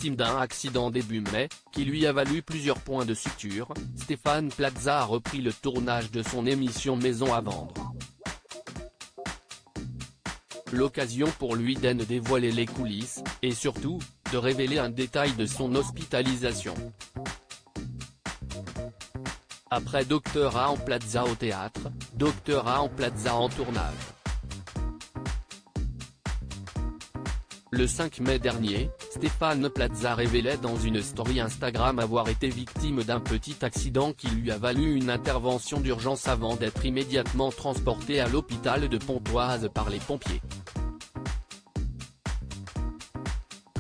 victime d'un accident début mai, qui lui a valu plusieurs points de suture. Stéphane Plaza a repris le tournage de son émission Maison à vendre. L'occasion pour lui de dévoiler les coulisses, et surtout, de révéler un détail de son hospitalisation. Après Dr A en Plaza au théâtre, Dr A en Plaza en tournage. Le 5 mai dernier, Stéphane Plaza révélait dans une story Instagram avoir été victime d'un petit accident qui lui a valu une intervention d'urgence avant d'être immédiatement transporté à l'hôpital de Pontoise par les pompiers.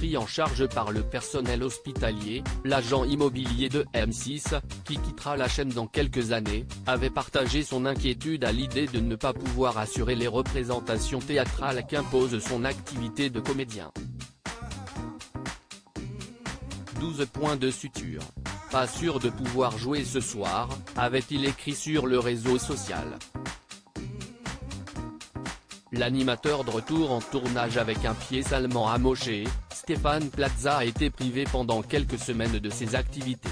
Pris en charge par le personnel hospitalier, l'agent immobilier de M6, qui quittera la chaîne dans quelques années, avait partagé son inquiétude à l'idée de ne pas pouvoir assurer les représentations théâtrales qu'impose son activité de comédien. 12 points de suture. Pas sûr de pouvoir jouer ce soir, avait-il écrit sur le réseau social. L'animateur de retour en tournage avec un pied salement amoché, Stéphane Plaza a été privé pendant quelques semaines de ses activités.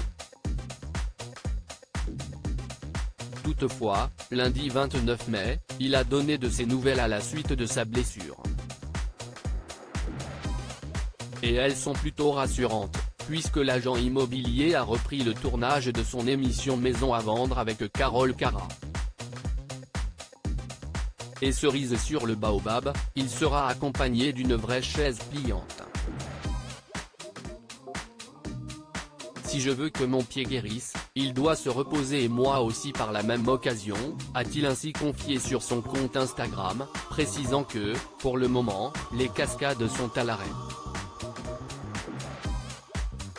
Toutefois, lundi 29 mai, il a donné de ses nouvelles à la suite de sa blessure. Et elles sont plutôt rassurantes, puisque l'agent immobilier a repris le tournage de son émission Maison à vendre avec Carole Cara. Et cerise sur le baobab, il sera accompagné d'une vraie chaise pliante. Si je veux que mon pied guérisse, il doit se reposer et moi aussi par la même occasion, a-t-il ainsi confié sur son compte Instagram, précisant que, pour le moment, les cascades sont à l'arrêt.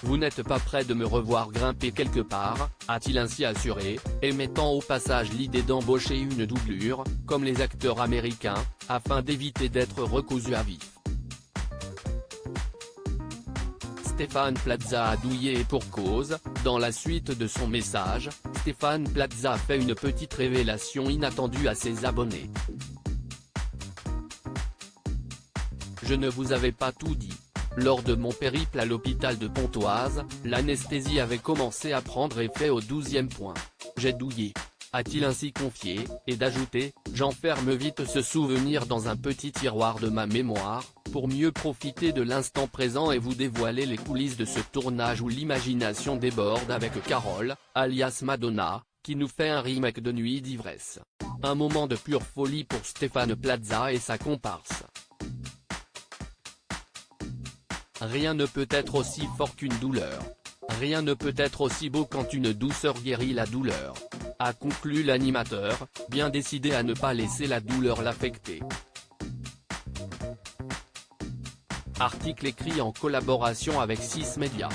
Vous n'êtes pas prêt de me revoir grimper quelque part, a-t-il ainsi assuré, émettant au passage l'idée d'embaucher une doublure, comme les acteurs américains, afin d'éviter d'être recousu à vif. Stéphane Plaza a douillé et pour cause, dans la suite de son message, Stéphane Plaza fait une petite révélation inattendue à ses abonnés. Je ne vous avais pas tout dit. Lors de mon périple à l'hôpital de Pontoise, l'anesthésie avait commencé à prendre effet au 12e point. J'ai douillé. A-t-il ainsi confié, et d'ajouter, j'enferme vite ce souvenir dans un petit tiroir de ma mémoire, pour mieux profiter de l'instant présent et vous dévoiler les coulisses de ce tournage où l'imagination déborde avec Carole, alias Madonna, qui nous fait un remake de Nuit d'ivresse. Un moment de pure folie pour Stéphane Plaza et sa comparse. Rien ne peut être aussi fort qu'une douleur. Rien ne peut être aussi beau quand une douceur guérit la douleur. A conclu l'animateur, bien décidé à ne pas laisser la douleur l'affecter. Article écrit en collaboration avec 6 Médias.